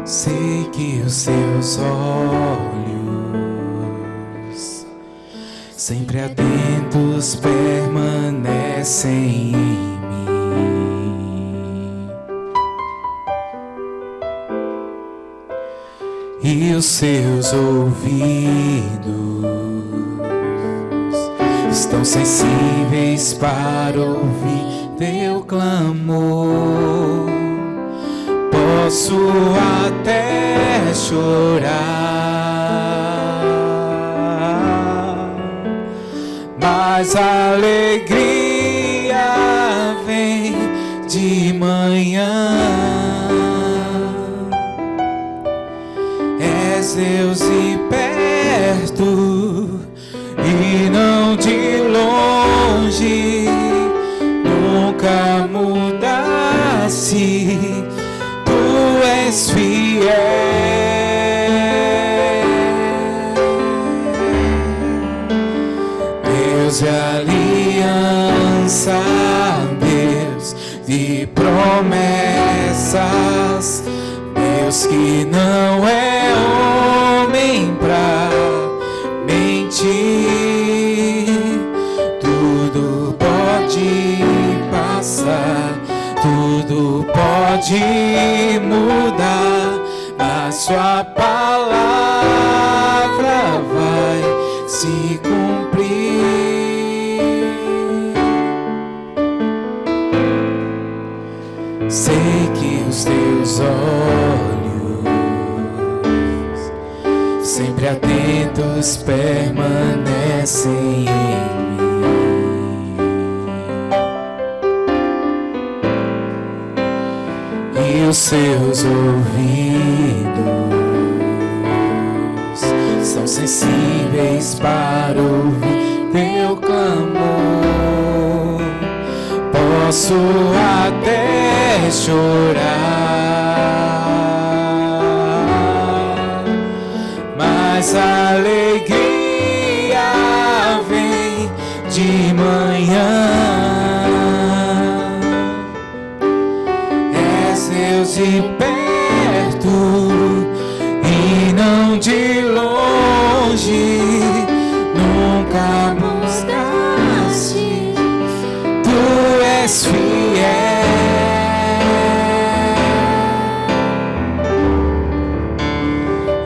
Sei que os seus olhos, sempre atentos, permanecem em mim, e os seus ouvidos estão sensíveis para ouvir teu clamor. Posso até chorar, mas a alegria vem de manhã. És Deus e perto, e não de longe. Nunca mudaste, tu és fiel. Deus de aliança, Deus de promessas, Deus que não é homem pra mentir. Tudo pode passar, tudo pode mudar, mas sua palavra vai se cumprir. Sei que os teus olhos, sempre atentos, permanecem em mim, e os seus ouvidos são sensíveis para ouvir teu clamor. Posso até chorar, mas a alegria vem de manhã. És Deus de perto e não de longe. Nunca buscaste, tu és fiel.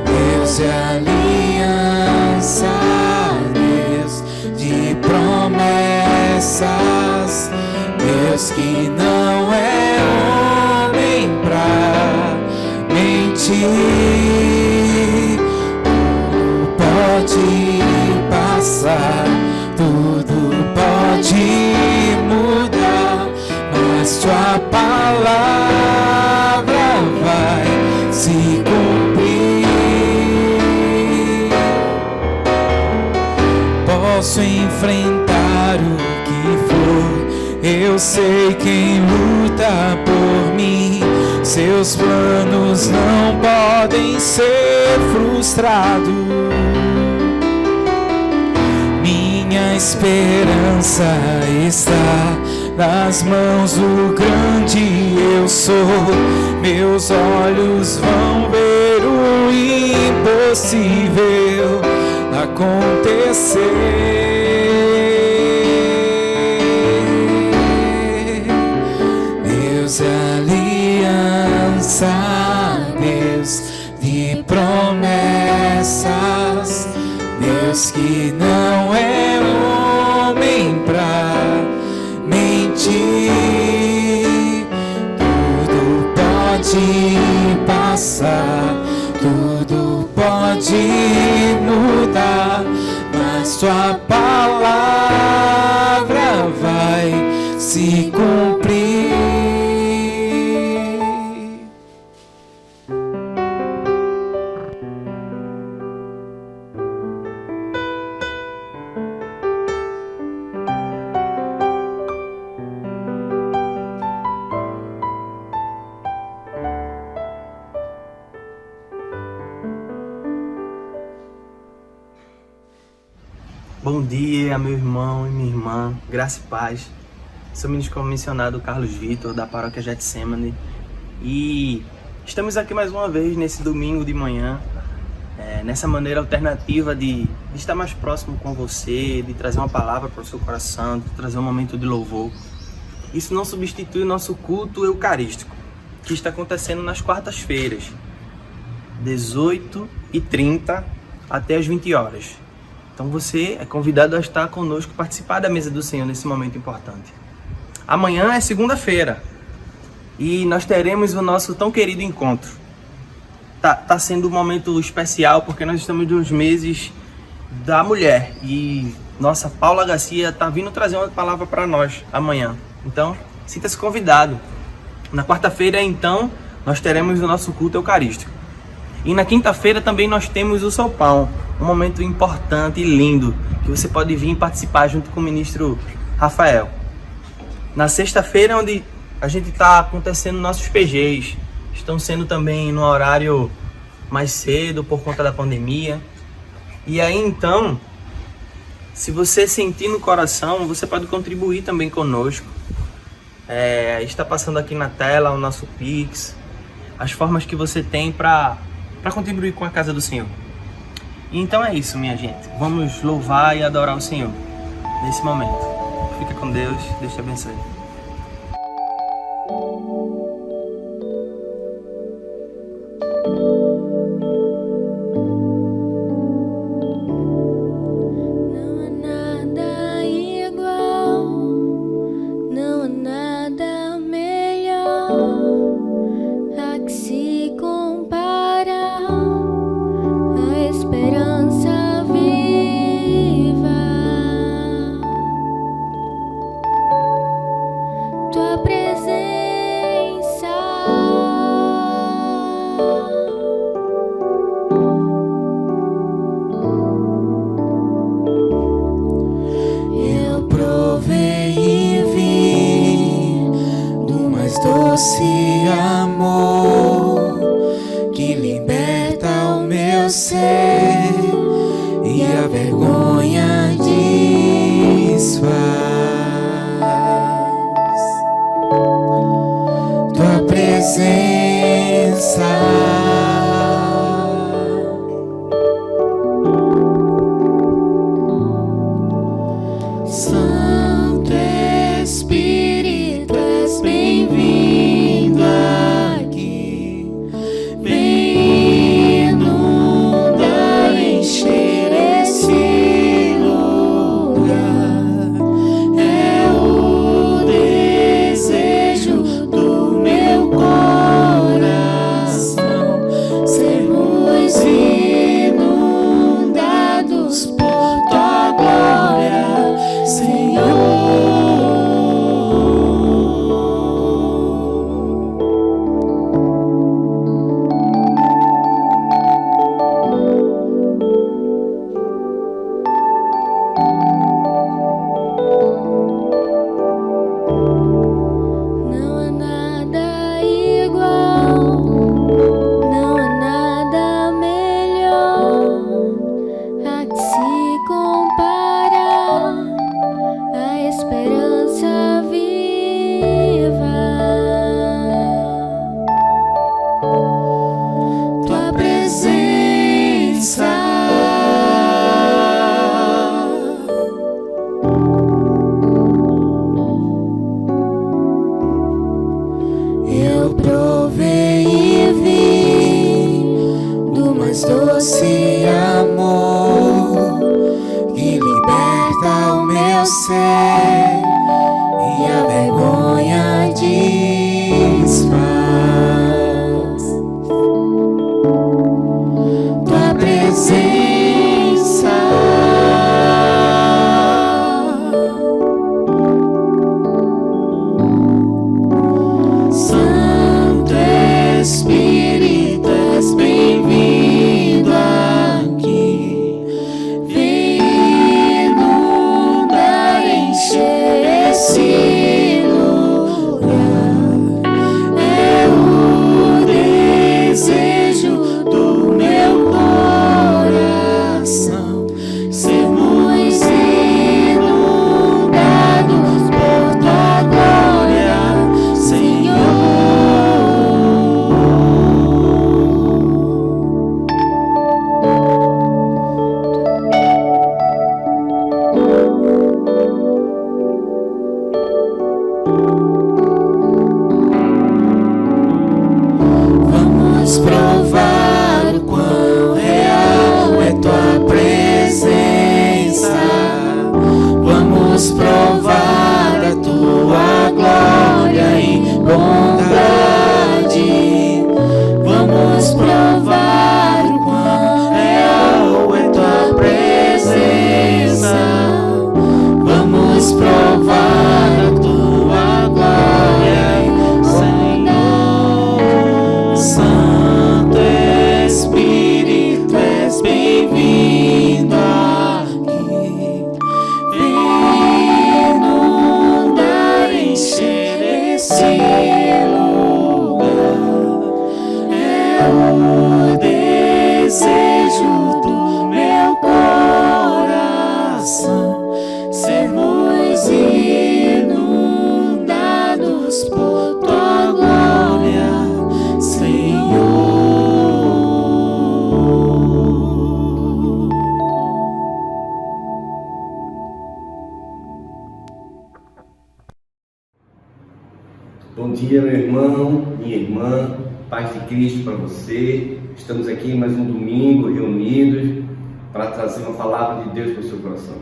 Deus de aliança, Deus de promessas, Deus que não é homem pra mentir. Tudo pode passar, tudo pode mudar, mas tua palavra vai se cumprir. Posso enfrentar o que for, eu sei quem luta por mim. Seus planos não podem ser frustrados. Minha esperança está nas mãos do grande eu sou. Meus olhos vão ver o impossível acontecer. Deus é aliança, Deus de promessas, Deus que não é homem pra mentir. Tudo pode passar, tudo pode mudar, mas tua palavra vai se cumprir. Bom dia, meu irmão e minha irmã, graça e paz. Sou ministro comissionado Carlos Vitor, da Paróquia Getsemane, e Estamos aqui mais uma vez nesse domingo de manhã, nessa maneira alternativa de estar mais próximo com você, de trazer uma palavra para o seu coração, de trazer um momento de louvor. Isso não substitui o nosso culto eucarístico, que está acontecendo nas quartas-feiras, 18h30 até as 20 horas. Então você é convidado a estar conosco, participar da mesa do Senhor nesse momento importante. Amanhã é segunda-feira e nós teremos o nosso tão querido encontro. Tá sendo um momento especial porque nós estamos nos meses da mulher e nossa Paula Garcia tá vindo trazer uma palavra para nós amanhã. Então, sinta-se convidado. Na quarta-feira, então, nós teremos o nosso culto eucarístico. E na quinta-feira também nós temos o sopão, um momento importante e lindo, que você pode vir participar junto com o ministro Rafael. Na sexta-feira, onde a gente está acontecendo nossos PGs, estão sendo também no horário mais cedo por conta da pandemia. E aí então, se você sentir no coração, você pode contribuir também conosco. Está passando aqui na tela o nosso Pix, as formas que você tem para contribuir com a casa do Senhor. E então é isso, minha gente. Vamos louvar e adorar o Senhor nesse momento. Fica com Deus, Deus te abençoe. Doce amor que liberta o meu ser e a vergonha desfaz. Tua presença Santo Espírito, és bem-vindo aqui. Vem inundar, encher esse lugar. É o desejo do meu coração. É o desejo do meu coração, sermos inundados por tua glória, Senhor. Bom dia, meu irmão, minha irmã, paz de Cristo para você. Estamos aqui mais um domingo reunidos para trazer uma palavra de Deus para o seu coração.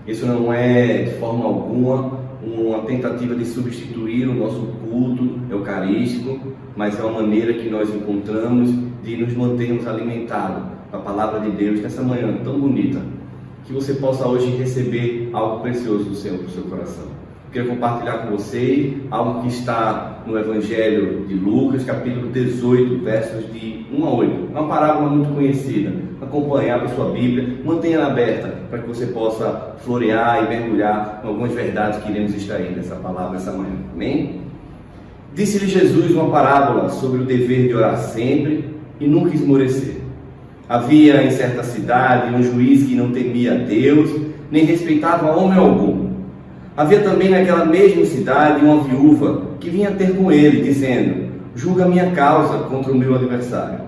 Isso não é de forma alguma uma tentativa de substituir o nosso culto eucarístico, mas é uma maneira que nós encontramos de nos mantermos alimentados da palavra de Deus nessa manhã tão bonita, que você possa hoje receber algo precioso do Senhor para o seu coração. Quero compartilhar com você algo que está no Evangelho de Lucas, capítulo 18, versos de 1 a 8. É uma parábola muito conhecida. Acompanhe, abra sua Bíblia, mantenha-a aberta para que você possa florear e mergulhar em algumas verdades que iremos extrair dessa palavra essa manhã. Amém? Disse-lhe Jesus uma parábola sobre o dever de orar sempre e nunca esmorecer. Havia em certa cidade um juiz que não temia a Deus, nem respeitava homem algum. Havia também naquela mesma cidade uma viúva que vinha ter com ele, dizendo: julga minha causa contra o meu adversário.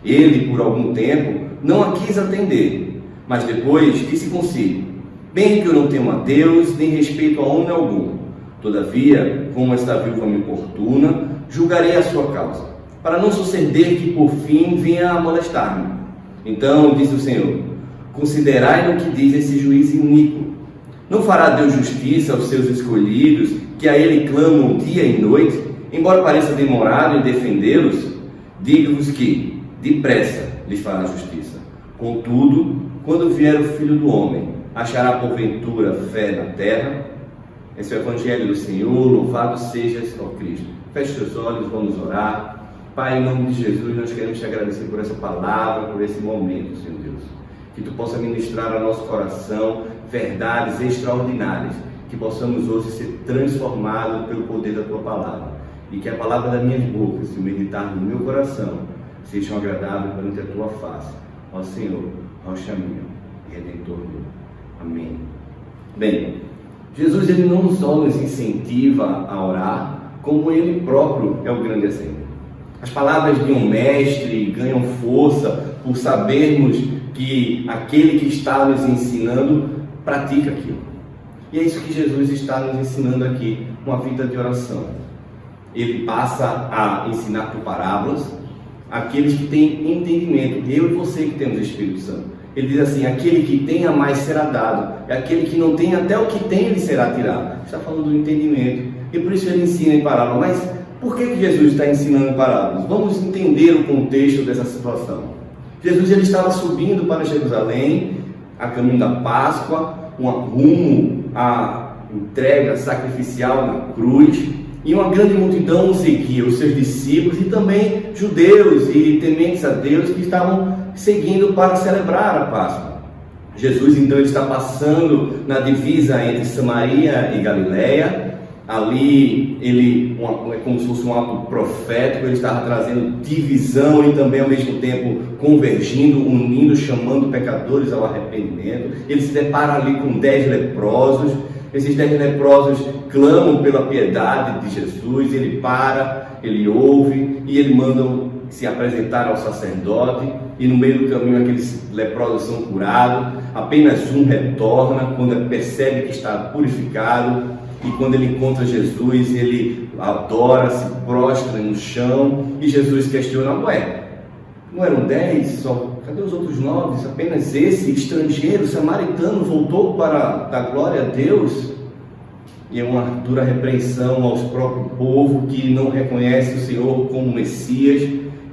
Ele, por algum tempo, não a quis atender, mas depois disse consigo: bem que eu não temo a Deus, nem respeito a homem algum. Todavia, como esta viúva me importuna, julgarei a sua causa, para não suceder que por fim venha a molestar-me. Então disse o Senhor: considerai no que diz esse juiz iníquo. Não fará Deus justiça aos seus escolhidos, que a Ele clamam dia e noite, embora pareça demorado em defendê-los? Digo-vos que, depressa, lhes fará justiça. Contudo, quando vier o Filho do Homem, achará porventura fé na terra? Esse é o Evangelho do Senhor, louvado sejas, ó Cristo. Feche seus olhos, vamos orar. Pai, em nome de Jesus, nós queremos te agradecer por essa palavra, por esse momento, Senhor Deus. Que tu possa ministrar ao nosso coração verdades extraordinárias, que possamos hoje ser transformados pelo poder da tua palavra, e que a palavra das minhas bocas e o meditar no meu coração sejam agradáveis perante a tua face, ó Senhor, rocha minha e redentor meu. Amém. Bem, Jesus ele não só nos incentiva a orar, como ele próprio é o grande exemplo. As palavras de um mestre ganham força por sabermos que aquele que está nos ensinando pratica aquilo. E é isso que Jesus está nos ensinando aqui, uma vida de oração. Ele passa a ensinar por parábolas aqueles que têm entendimento, eu e você que temos o Espírito Santo. Ele diz assim: aquele que tem a mais será dado, e aquele que não tem, até o que tem lhe será tirado. Está falando do entendimento, e por isso ele ensina em parábolas. Mas por que Jesus está ensinando em parábolas? Vamos entender o contexto dessa situação. Jesus ele estava subindo para Jerusalém, a caminho da Páscoa, rumo à entrega sacrificial na cruz, e uma grande multidão o seguia, os seus discípulos e também judeus e tementes a Deus que estavam seguindo para celebrar a Páscoa. Jesus então ele está passando na divisa entre Samaria e Galileia. Ali é como se fosse um ato profético, ele estava trazendo divisão e também ao mesmo tempo convergindo, unindo, chamando pecadores ao arrependimento. Ele se depara ali com 10 leprosos, esses 10 leprosos clamam pela piedade de Jesus, ele para, ele ouve e ele manda se apresentar ao sacerdote, e no meio do caminho aqueles leprosos são curados, apenas um retorna quando percebe que está purificado. E quando ele encontra Jesus, ele adora, se prostra no chão, e Jesus questiona: ué, não eram 10 só? Cadê os outros 9? Apenas esse estrangeiro, samaritano, voltou para dar glória a Deus? E é uma dura repreensão aos próprios povo que não reconhece o Senhor como Messias,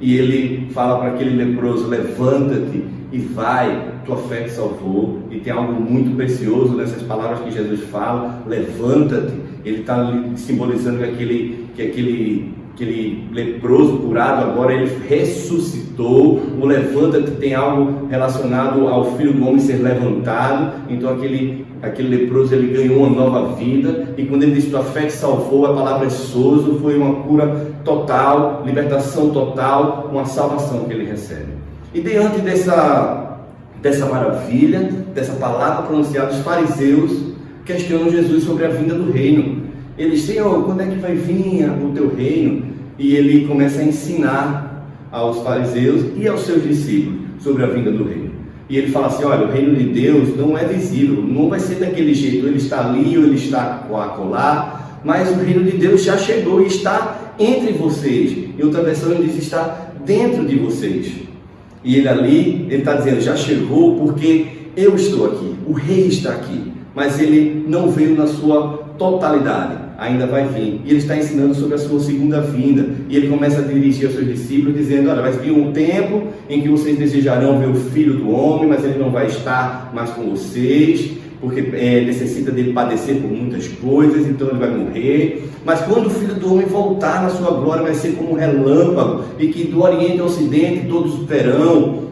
e ele fala para aquele leproso: levanta-te e vai, tua fé te salvou. E tem algo muito precioso nessas palavras que Jesus fala: levanta-te. Ele está simbolizando que aquele aquele leproso curado, agora ele ressuscitou. O levanta-te tem algo relacionado ao Filho do Homem ser levantado. Então aquele leproso, ele ganhou uma nova vida, e quando ele diz tua fé te salvou, a palavra é sozo, foi uma cura total, libertação total, uma salvação que ele recebe. E diante dessa maravilha, dessa palavra pronunciada, os fariseus questionam Jesus sobre a vinda do reino. Eles dizem: Senhor, quando é que vai vir o teu reino? E ele começa a ensinar aos fariseus e aos seus discípulos sobre a vinda do reino. E ele fala assim: olha, o reino de Deus não é visível, não vai ser daquele jeito, ele está ali ou ele está acolá, mas o reino de Deus já chegou e está entre vocês. Em outra versão ele diz: está dentro de vocês. E ele está dizendo: já chegou porque eu estou aqui, o rei está aqui, mas ele não veio na sua totalidade, ainda vai vir. E ele está ensinando sobre a sua segunda vinda, e ele começa a dirigir aos seus discípulos dizendo: olha, vai vir um tempo em que vocês desejarão ver o Filho do Homem, mas ele não vai estar mais com vocês, porque necessita dele padecer por muitas coisas, então ele vai morrer. Mas quando o Filho do Homem voltar na sua glória, vai ser como um relâmpago, e que do Oriente ao Ocidente todos o verão.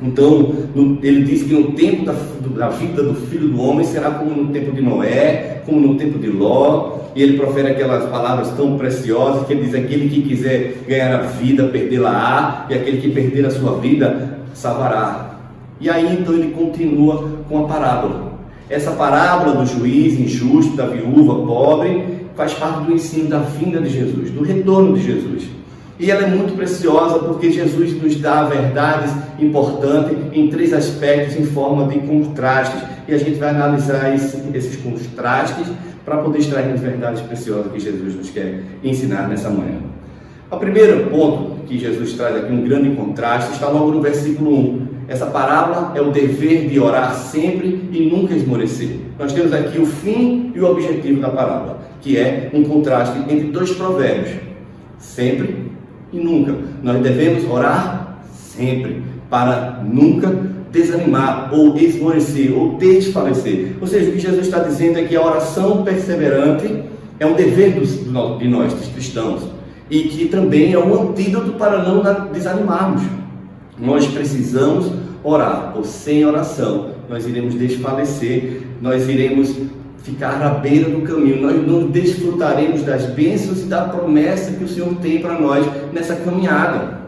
Então, ele diz que no tempo da vida do Filho do Homem será como no tempo de Noé, como no tempo de Ló. E ele profere aquelas palavras tão preciosas, que ele diz: aquele que quiser ganhar a vida, perdê-la-á, e aquele que perder a sua vida, salvará. E aí então ele continua com a parábola. Essa parábola do juiz injusto, da viúva pobre, faz parte do ensino da vinda de Jesus, do retorno de Jesus. E ela é muito preciosa porque Jesus nos dá verdades importantes em 3 aspectos, em forma de contrastes. E a gente vai analisar esses contrastes para poder extrair as verdades preciosas que Jesus nos quer ensinar nessa manhã. O primeiro ponto que Jesus traz aqui, um grande contraste, está logo no versículo 1. Essa parábola é o dever de orar sempre e nunca esmorecer. Nós temos aqui o fim e o objetivo da parábola, que é um contraste entre 2 provérbios: sempre e nunca. Nós devemos orar sempre, para nunca desanimar, ou esmorecer, ou desfalecer. Ou seja, o que Jesus está dizendo é que a oração perseverante é um dever de nós, dos cristãos, e que também é um antídoto para não desanimarmos. Nós precisamos orar, ou sem oração nós iremos desfalecer, nós iremos ficar à beira do caminho, nós não desfrutaremos das bênçãos e da promessa que o Senhor tem para nós nessa caminhada.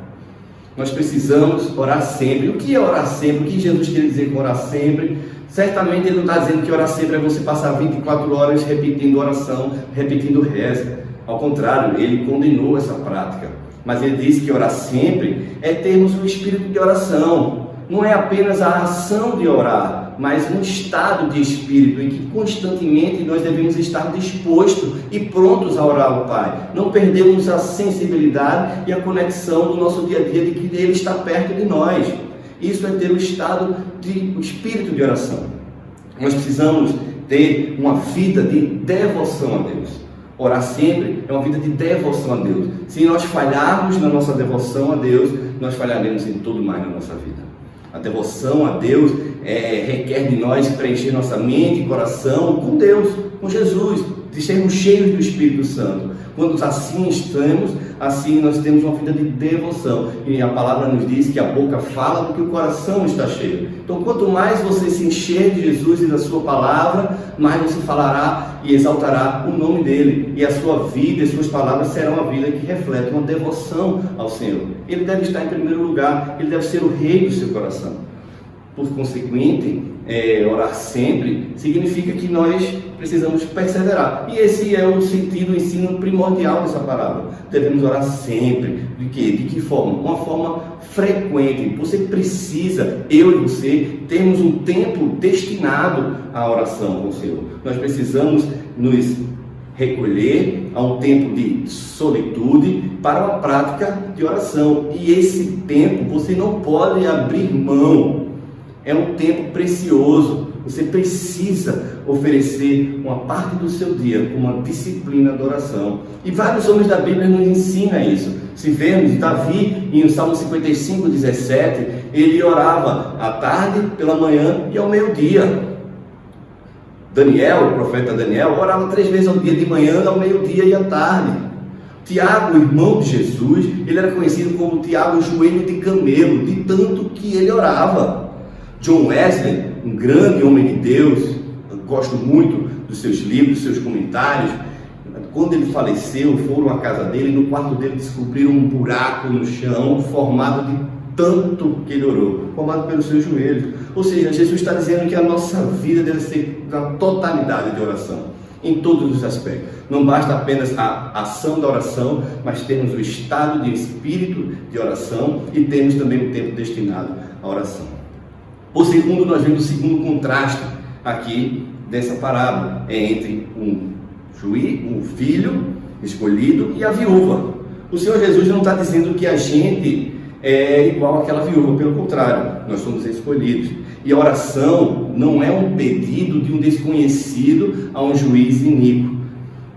Nós precisamos orar sempre. O que é orar sempre? O que Jesus quer dizer com orar sempre? Certamente ele não está dizendo que orar sempre é você passar 24 horas repetindo oração, repetindo reza. Ao contrário, ele condenou essa prática. Mas ele diz que orar sempre é termos um espírito de oração. Não é apenas a ação de orar, mas um estado de espírito em que constantemente nós devemos estar dispostos e prontos a orar ao Pai. Não perdemos a sensibilidade e a conexão do nosso dia a dia de que Ele está perto de nós. Isso é ter o espírito de oração. Nós precisamos ter uma vida de devoção a Deus. Orar sempre é uma vida de devoção a Deus. Se nós falharmos na nossa devoção a Deus, nós falharemos em tudo mais na nossa vida. A devoção a Deus requer de nós preencher nossa mente e coração com Deus, com Jesus, de sermos cheios do Espírito Santo. Quando assim estamos, assim nós temos uma vida de devoção. E a palavra nos diz que a boca fala do que o coração está cheio. Então, quanto mais você se encher de Jesus e da sua palavra, mais você falará e exaltará o nome dele. E a sua vida e suas palavras serão uma vida que reflete uma devoção ao Senhor. Ele deve estar em primeiro lugar, ele deve ser o rei do seu coração. Por consequente, orar sempre significa que nós precisamos perseverar. E esse é o sentido, o ensino primordial dessa parábola. Devemos orar sempre. De quê? De que forma? Uma forma frequente. Você precisa, eu e você, termos um tempo destinado à oração com o Senhor. Nós precisamos nos recolher a um tempo de solitude para uma prática de oração. E esse tempo você não pode abrir mão. É um tempo precioso. Você precisa oferecer uma parte do seu dia com uma disciplina de oração. E vários homens da Bíblia nos ensinam isso. Se vemos, Davi, em Salmo 55, 17, ele orava à tarde, pela manhã e ao meio-dia. Daniel, o profeta Daniel, orava 3 vezes ao dia, de manhã, ao meio-dia e à tarde. Tiago, irmão de Jesus, ele era conhecido como Tiago, joelho de camelo, de tanto que ele orava. John Wesley, um grande homem de Deus, eu gosto muito dos seus livros, dos seus comentários. Quando ele faleceu, foram à casa dele, e no quarto dele descobriram um buraco no chão, formado de tanto que ele orou, formado pelos seus joelhos. Ou seja, Jesus está dizendo que a nossa vida deve ser uma totalidade de oração, em todos os aspectos. Não basta apenas a ação da oração, mas temos o estado de espírito de oração e temos também o tempo destinado à oração. Por segundo, nós vemos o segundo contraste aqui dessa parábola, entre um juiz, um filho escolhido e a viúva. O Senhor Jesus não está dizendo que a gente é igual àquela viúva, pelo contrário, nós somos escolhidos. E a oração não é um pedido de um desconhecido a um juiz iníquo.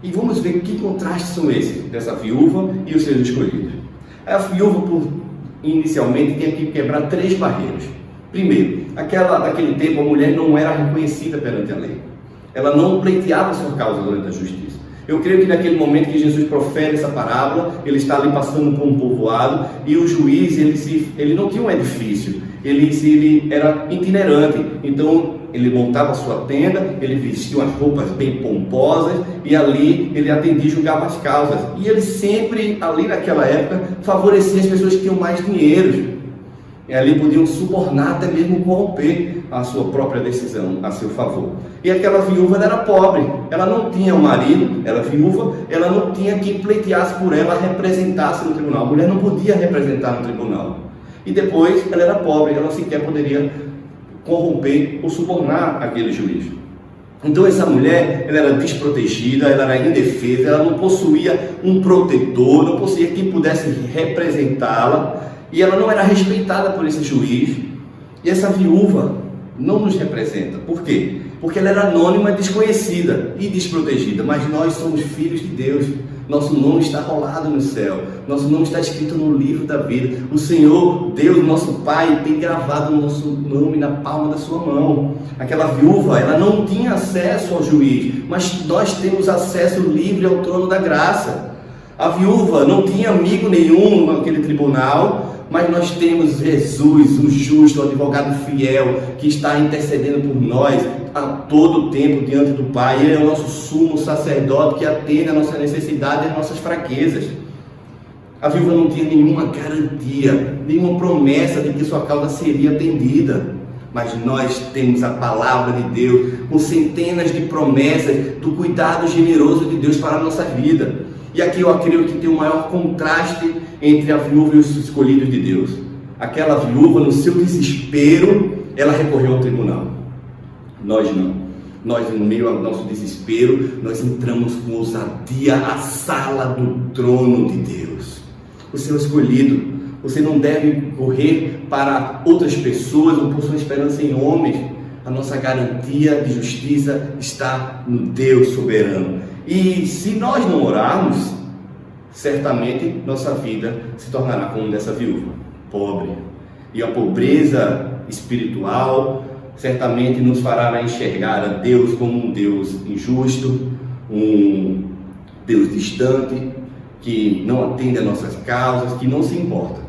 E vamos ver que contrastes são esses, dessa viúva e os seus escolhidos. A viúva, inicialmente, tinha que quebrar 3 barreiras. Primeiro, naquele tempo a mulher não era reconhecida perante a lei. Ela não pleiteava sua causa durante a justiça. Eu creio que naquele momento que Jesus profere essa parábola, ele está ali passando por um povoado e o juiz, ele não tinha um edifício, ele era itinerante. Então ele montava a sua tenda, ele vestia umas roupas bem pomposas e ali ele atendia e julgava as causas. E ele sempre, ali naquela época, favorecia as pessoas que tinham mais dinheiro. E ali podiam subornar, até mesmo corromper a sua própria decisão a seu favor. E aquela viúva era pobre, ela não tinha um marido, era viúva, ela não tinha quem pleiteasse por ela, representasse no tribunal. A mulher não podia representar no tribunal. E depois ela era pobre, ela sequer poderia corromper ou subornar aquele juiz. Então essa mulher, ela era desprotegida, ela era indefesa, ela não possuía um protetor, não possuía quem pudesse representá-la. E ela não era respeitada por esse juiz. E essa viúva não nos representa. Por quê? Porque ela era anônima, desconhecida e desprotegida. Mas nós somos filhos de Deus. Nosso nome está rolado no céu. Nosso nome está escrito no livro da vida. O Senhor, Deus, nosso Pai, tem gravado o nosso nome na palma da sua mão. Aquela viúva, ela não tinha acesso ao juiz, mas nós temos acesso livre ao trono da graça. A viúva não tinha amigo nenhum naquele tribunal, mas nós temos Jesus, o justo, o advogado fiel, que está intercedendo por nós a todo tempo diante do Pai. Ele é o nosso sumo sacerdote que atende a nossa necessidade e as nossas fraquezas. A viúva não tinha nenhuma garantia, nenhuma promessa de que sua causa seria atendida. Mas nós temos a palavra de Deus, com centenas de promessas do cuidado generoso de Deus para a nossa vida. E aqui eu acredito que tem o maior contraste entre a viúva e os escolhidos de Deus. Aquela viúva, no seu desespero, ela recorreu ao tribunal. Nós não. Nós, no meio ao nosso desespero, nós entramos com ousadia à sala do trono de Deus. O seu escolhido, você não deve correr para outras pessoas ou por sua esperança em homens. A nossa garantia de justiça está no Deus soberano. E se nós não orarmos, certamente nossa vida se tornará como dessa viúva, pobre. E a pobreza espiritual certamente nos fará enxergar a Deus como um Deus injusto, um Deus distante, que não atende a nossas causas, que não se importa.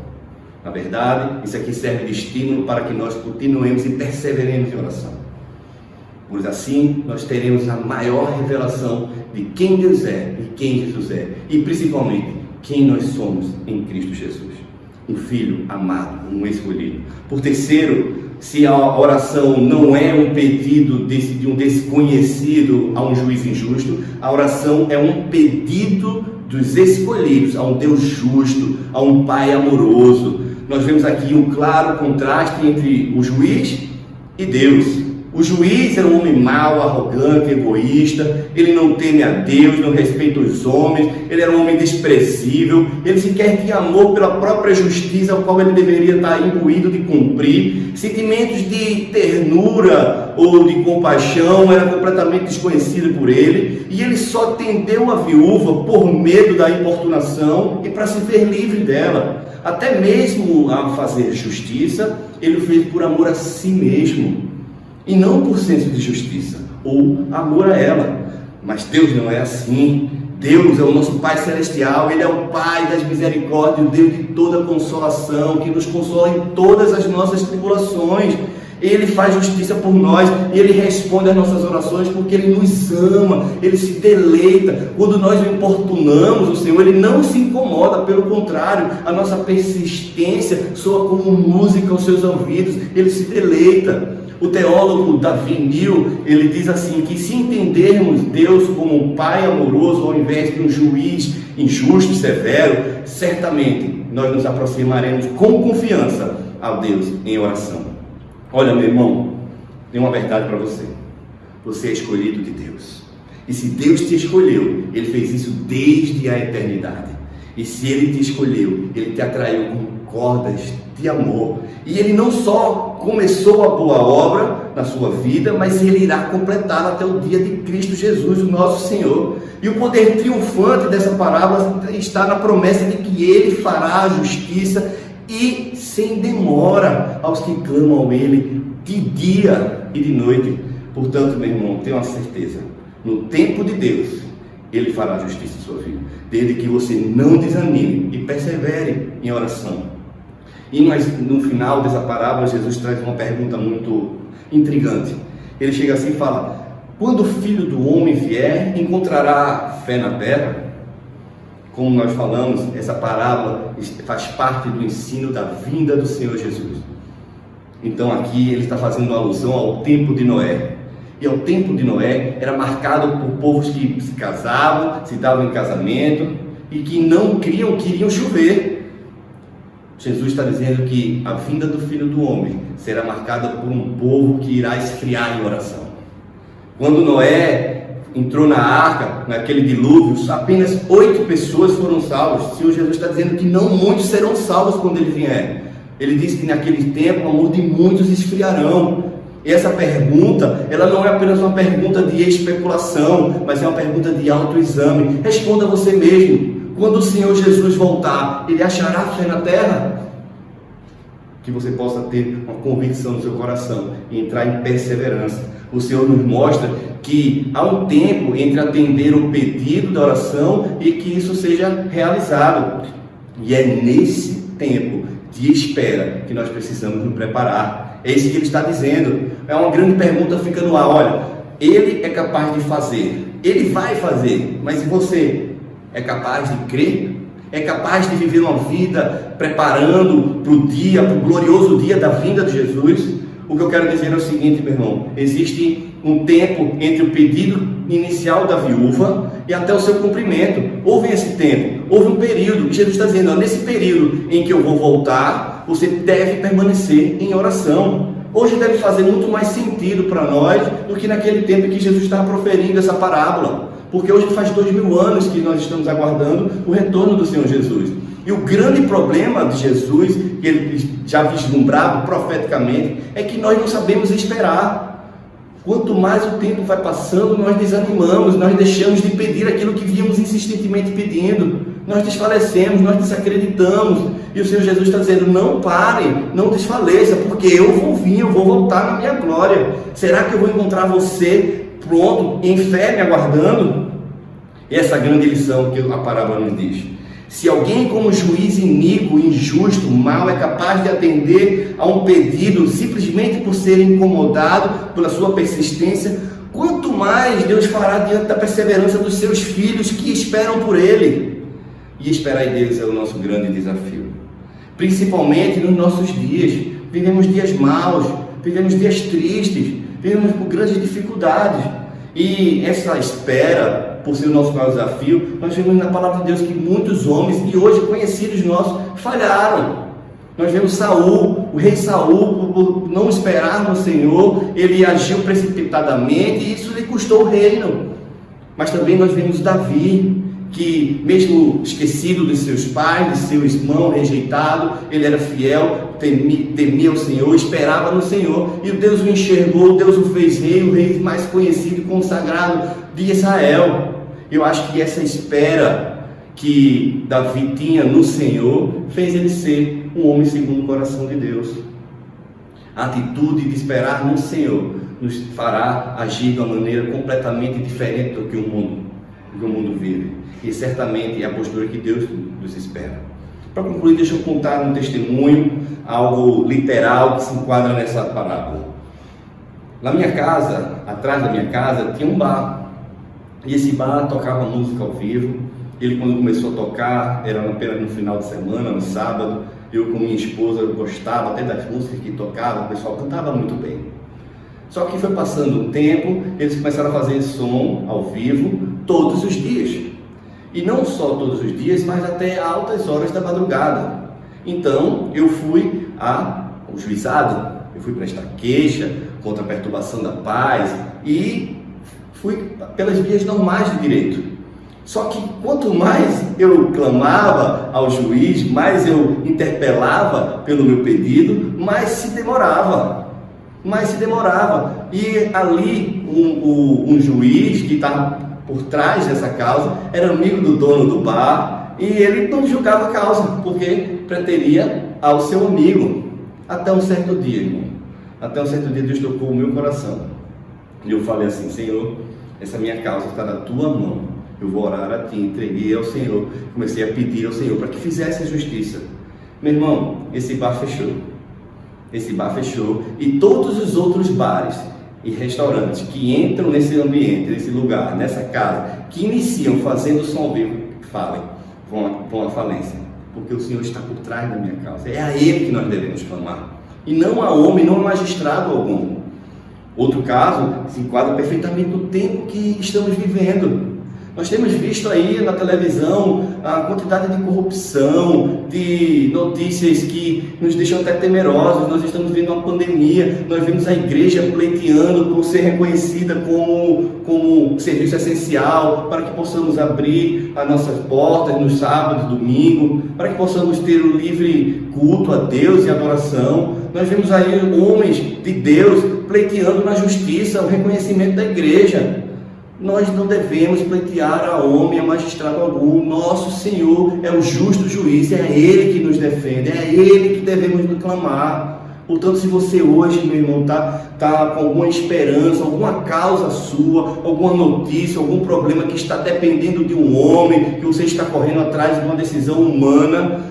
Na verdade, isso aqui serve de estímulo para que nós continuemos e perseveremos em oração. Pois assim nós teremos a maior revelação de quem Deus é e quem Jesus é. E principalmente, quem nós somos em Cristo Jesus. Um filho amado, um escolhido. Por terceiro, se a oração não é um pedido de um desconhecido a um juiz injusto, a oração é um pedido dos escolhidos a um Deus justo, a um Pai amoroso. Nós vemos aqui um claro contraste entre o juiz e Deus. O juiz era um homem mau, arrogante, egoísta, ele não teme a Deus, não respeita os homens, ele era um homem desprezível, ele sequer tinha amor pela própria justiça, ao qual ele deveria estar imbuído de cumprir. Sentimentos de ternura ou de compaixão eram completamente desconhecidos por ele, e ele só atendeu a viúva por medo da importunação e para se ver livre dela. Até mesmo a fazer justiça, ele o fez por amor a si mesmo, e não por senso de justiça ou amor a ela. Mas Deus não é assim. Deus é o nosso Pai Celestial, Ele é o Pai das misericórdias, o Deus de toda consolação, que nos consola em todas as nossas tribulações. Ele faz justiça por nós, e Ele responde às nossas orações, porque Ele nos ama, Ele se deleita. Quando nós o importunamos, o Senhor, Ele não se incomoda, pelo contrário, a nossa persistência soa como música aos seus ouvidos, Ele se deleita. O teólogo Davi Neal, ele diz assim, que se entendermos Deus como um Pai amoroso, ao invés de um juiz injusto e severo, certamente nós nos aproximaremos com confiança a Deus em oração. Olha, meu irmão, tem uma verdade para você. Você é escolhido de Deus. E se Deus te escolheu, Ele fez isso desde a eternidade. E se Ele te escolheu, Ele te atraiu com cordas de amor. E Ele não só começou a boa obra na sua vida, mas Ele irá completá-la até o dia de Cristo Jesus, o nosso Senhor. E o poder triunfante dessa parábola está na promessa de que Ele fará a justiça e sem demora aos que clamam a Ele de dia e de noite. Portanto, meu irmão, tenha uma certeza, no tempo de Deus, Ele fará justiça em sua vida, desde que você não desanime e persevere em oração. E no final dessa parábola, Jesus traz uma pergunta muito intrigante. Ele chega assim e fala: quando o Filho do Homem vier, encontrará fé na terra? Como nós falamos, essa parábola faz parte do ensino da vinda do Senhor Jesus. Então aqui ele está fazendo uma alusão ao tempo de Noé. E ao tempo de Noé era marcado por povos que se casavam, se davam em casamento e que não queriam chover. Jesus está dizendo que a vinda do Filho do Homem será marcada por um povo que irá esfriar em oração. Quando Noé entrou na arca, naquele dilúvio, apenas 8 pessoas foram salvas. O Senhor Jesus está dizendo que não muitos serão salvos quando Ele vier. Ele disse que naquele tempo o amor de muitos esfriarão. E essa pergunta, ela não é apenas uma pergunta de especulação, mas é uma pergunta de autoexame. Responda você mesmo. Quando o Senhor Jesus voltar, Ele achará fé na terra? Que você possa ter uma convicção no seu coração e entrar em perseverança. O Senhor nos mostra que há um tempo entre atender o pedido da oração e que isso seja realizado. E é nesse tempo de espera que nós precisamos nos preparar. É isso que Ele está dizendo. É uma grande pergunta, fica no ar. Olha, Ele é capaz de fazer, Ele vai fazer, mas e você? É capaz de crer? É capaz de viver uma vida preparando para o dia, para o glorioso dia da vinda de Jesus? O que eu quero dizer é o seguinte, meu irmão: existe um tempo entre o pedido inicial da viúva e até o seu cumprimento. Houve esse tempo, houve um período, e Jesus está dizendo: ó, nesse período em que eu vou voltar, você deve permanecer em oração. Hoje deve fazer muito mais sentido para nós do que naquele tempo em que Jesus estava proferindo essa parábola. Porque hoje faz 2000 anos que nós estamos aguardando o retorno do Senhor Jesus. E o grande problema de Jesus, que Ele já vislumbrava profeticamente, é que nós não sabemos esperar. Quanto mais o tempo vai passando, nós desanimamos, nós deixamos de pedir aquilo que víamos insistentemente pedindo. Nós desfalecemos, nós desacreditamos. E o Senhor Jesus está dizendo: não pare, não desfaleça, porque eu vou vir, eu vou voltar na minha glória. Será que eu vou encontrar você pronto, em fé, me aguardando? Essa grande lição que a parábola nos diz. Se alguém como juiz iníquo, injusto, mau, é capaz de atender a um pedido simplesmente por ser incomodado pela sua persistência, quanto mais Deus fará diante da perseverança dos seus filhos que esperam por Ele. E esperar em Deus é o nosso grande desafio, principalmente nos nossos dias. Vivemos dias maus, vivemos dias tristes, vivemos por grandes dificuldades, e essa espera, por ser o nosso maior desafio, nós vemos na palavra de Deus que muitos homens, e hoje conhecidos nossos, falharam. Nós vemos Saul, o rei Saul, por não esperar no Senhor, ele agiu precipitadamente, e isso lhe custou o reino. Mas também nós vemos Davi, que mesmo esquecido dos seus pais, de seu irmão rejeitado, ele era fiel, temia o Senhor, esperava no Senhor, e Deus o enxergou, Deus o fez rei, o rei mais conhecido e consagrado de Israel. Eu acho que essa espera que Davi tinha no Senhor fez ele ser um homem segundo o coração de Deus. A atitude de esperar no Senhor nos fará agir de uma maneira completamente diferente do que o mundo vive. E certamente é a postura que Deus nos espera. Para concluir, deixa eu contar um testemunho, algo literal que se enquadra nessa parábola. Na minha casa, atrás da minha casa, tinha um bar. E esse bar tocava música ao vivo. Ele, quando começou a tocar, era apenas no final de semana, no sábado. Eu com minha esposa gostava até das músicas que tocavam, o pessoal cantava muito bem. Só que foi passando o tempo, eles começaram a fazer som ao vivo todos os dias. E não só todos os dias, mas até altas horas da madrugada. Então eu fui ao juizado, eu fui prestar queixa contra a perturbação da paz e fui pelas vias normais de direito. Só que quanto mais eu clamava ao juiz, mais eu interpelava pelo meu pedido, mais se demorava. E ali um juiz que estava por trás dessa causa era amigo do dono do bar e ele não julgava a causa porque preteria ao seu amigo. Até um certo dia, irmão. Até um certo dia Deus tocou o meu coração. E eu falei assim: Senhor, essa minha causa está na tua mão. Eu vou orar a ti, entreguei ao Senhor. Comecei a pedir ao Senhor para que fizesse a justiça. Meu irmão, esse bar fechou. E todos os outros bares e restaurantes que entram nesse ambiente, nesse lugar, nessa casa, que iniciam fazendo som ao vivo, vão à falência. Porque o Senhor está por trás da minha causa. É a Ele que nós devemos clamar. E não a homem, não a magistrado algum. Outro caso se enquadra perfeitamente no tempo que estamos vivendo. Nós temos visto aí na televisão a quantidade de corrupção, de notícias que nos deixam até temerosos. Nós estamos vendo uma pandemia, nós vemos a igreja pleiteando por ser reconhecida como serviço essencial, para que possamos abrir as nossas portas nos sábados, domingo, para que possamos ter o livre culto a Deus e adoração. Nós vemos aí homens de Deus pleiteando na justiça o reconhecimento da igreja. Nós não devemos pleitear a homem, a magistrado algum. Nosso Senhor é o justo juiz, é Ele que nos defende, é Ele que devemos clamar. Portanto, se você hoje, meu irmão, está com alguma esperança, alguma causa sua, alguma notícia, algum problema que está dependendo de um homem, que você está correndo atrás de uma decisão humana,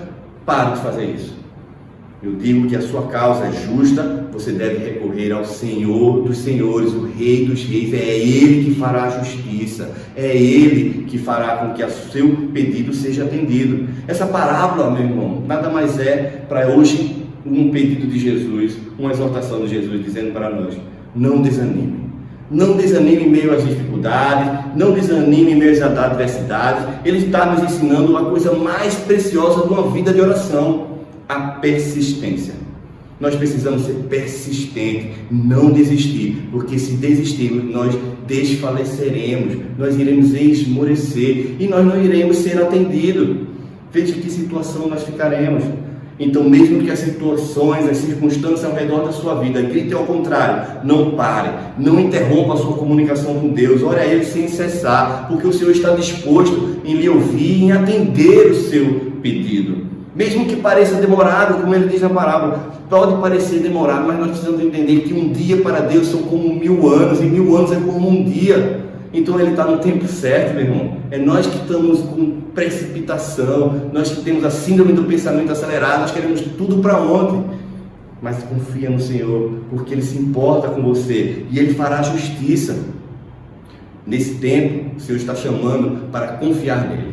pare de fazer isso. Eu digo que a sua causa é justa, você deve recorrer ao Senhor dos Senhores, o Rei dos Reis. É Ele que fará a justiça, é Ele que fará com que o seu pedido seja atendido. Essa parábola, meu irmão, nada mais é para hoje um pedido de Jesus, uma exortação de Jesus dizendo para nós: não desanime. Não desanime em meio às dificuldades, não desanime em meio às adversidades. Ele está nos ensinando a coisa mais preciosa de uma vida de oração: a persistência. Nós precisamos ser persistentes, não desistir, porque se desistirmos, nós desfaleceremos, nós iremos esmorecer e nós não iremos ser atendidos. Veja que situação nós ficaremos. Então, mesmo que as situações, as circunstâncias ao redor da sua vida gritem ao contrário, não pare, não interrompa a sua comunicação com Deus, ore a Ele sem cessar, porque o Senhor está disposto em lhe ouvir e em atender o seu pedido. Mesmo que pareça demorado, como ele diz na parábola, pode parecer demorado, mas nós precisamos entender que um dia para Deus são como 1000 anos, e 1000 anos é como um dia. Então Ele está no tempo certo, meu irmão. É nós que estamos com precipitação, nós que temos a síndrome do pensamento acelerado, nós queremos tudo para ontem. Mas confia no Senhor, porque Ele se importa com você e Ele fará justiça. Nesse tempo, o Senhor está chamando para confiar nele.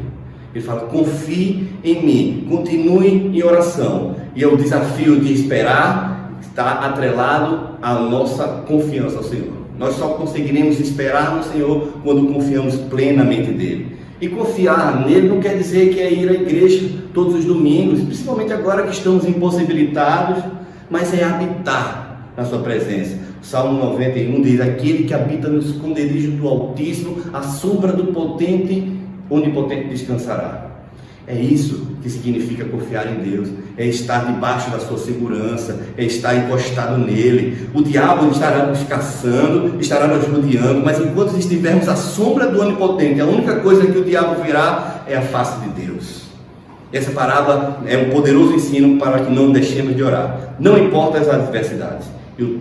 Ele fala: confie em mim, continue em oração. E o desafio de esperar está atrelado à nossa confiança ao Senhor. Nós só conseguiremos esperar no Senhor quando confiamos plenamente nele. E confiar nele não quer dizer que é ir à igreja todos os domingos, principalmente agora que estamos impossibilitados, mas é habitar na sua presença. O Salmo 91 diz: aquele que habita no esconderijo do Altíssimo, à sombra do Onipotente descansará. É isso que significa confiar em Deus, é estar debaixo da sua segurança, é estar encostado nele. O diabo estará nos caçando, estará nos rodeando, mas enquanto estivermos à sombra do Onipotente, a única coisa que o diabo virá é a face de Deus. Essa parábola é um poderoso ensino para que não deixemos de orar, não importa as adversidades.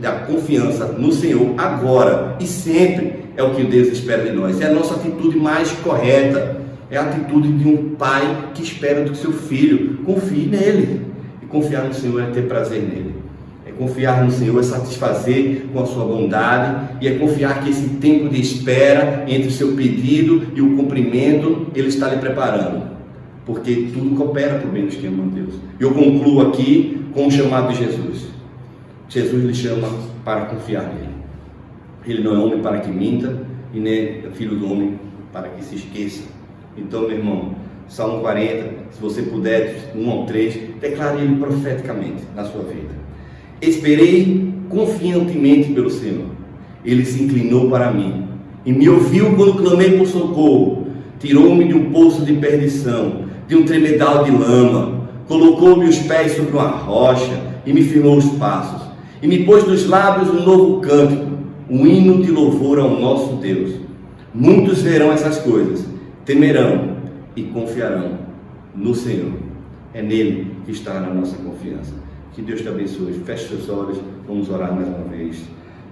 A confiança no Senhor agora e sempre é o que Deus espera de nós, é a nossa atitude mais correta. É a atitude de um pai que espera do seu filho confie nele. E confiar no Senhor é ter prazer nele. É confiar no Senhor, é satisfazer com a sua bondade, e é confiar que esse tempo de espera entre o seu pedido e o cumprimento, Ele está lhe preparando. Porque tudo coopera para o bem dos que amam a Deus. Eu concluo aqui com o chamado de Jesus. Jesus lhe chama para confiar nele. Ele não é homem para que minta, e nem é filho do homem para que se esqueça. Então, meu irmão, Salmo 40, se você puder, 1 ao 3, declare ele profeticamente na sua vida. Esperei confiantemente pelo Senhor. Ele se inclinou para mim e me ouviu quando clamei por socorro. Tirou-me de um poço de perdição, de um tremedal de lama. Colocou-me os pés sobre uma rocha e me firmou os passos. E me pôs nos lábios um novo cântico, um hino de louvor ao nosso Deus. Muitos verão essas coisas, temerão e confiarão no Senhor. É nele que está a nossa confiança. Que Deus te abençoe. Feche seus olhos, vamos orar mais uma vez.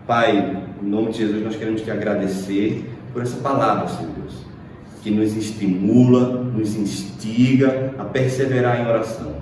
Pai, em nome de Jesus, nós queremos te agradecer por essa palavra, Senhor Deus, que nos estimula, nos instiga a perseverar em oração.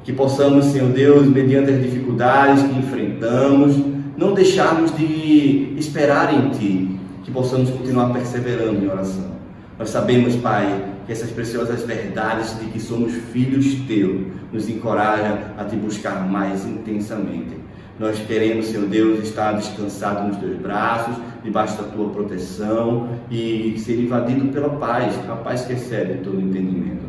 Que possamos, Senhor Deus, mediante as dificuldades que enfrentamos, não deixarmos de esperar em Ti, que possamos continuar perseverando em oração. Nós sabemos, Pai, que essas preciosas verdades de que somos filhos Teus nos encorajam a Te buscar mais intensamente. Nós queremos, Senhor Deus, estar descansado nos Teus braços, debaixo da Tua proteção e ser invadido pela paz, a paz que excede todo entendimento.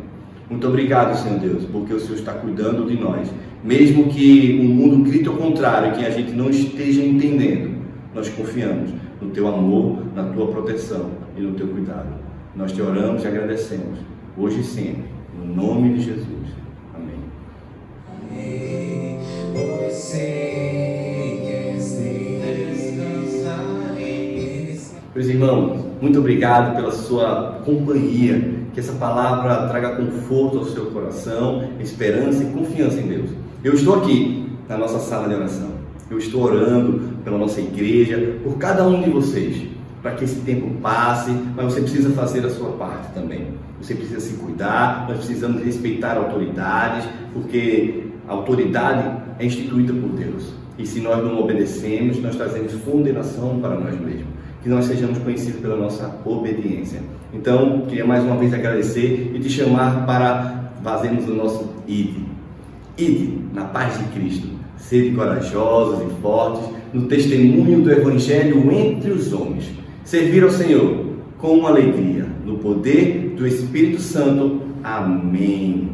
Muito obrigado, Senhor Deus, porque o Senhor está cuidando de nós. Mesmo que o mundo grite ao contrário, que a gente não esteja entendendo, nós confiamos no Teu amor, na Tua proteção e no Teu cuidado. Nós Te oramos e agradecemos, hoje e sempre, no nome de Jesus. Amém. Meus irmãos, muito obrigado pela sua companhia. Que essa palavra traga conforto ao seu coração, esperança e confiança em Deus. Eu estou aqui na nossa sala de oração. Eu estou orando pela nossa igreja, por cada um de vocês, para que esse tempo passe, mas você precisa fazer a sua parte também. Você precisa se cuidar, nós precisamos respeitar autoridades, porque a autoridade é instituída por Deus. E se nós não obedecemos, nós trazemos condenação para nós mesmos. Que nós sejamos conhecidos pela nossa obediência. Então, queria mais uma vez agradecer e te chamar para fazermos o nosso ID. ID, na paz de Cristo. Sede corajosos e fortes no testemunho do Evangelho entre os homens. Servir ao Senhor com alegria, no poder do Espírito Santo. Amém.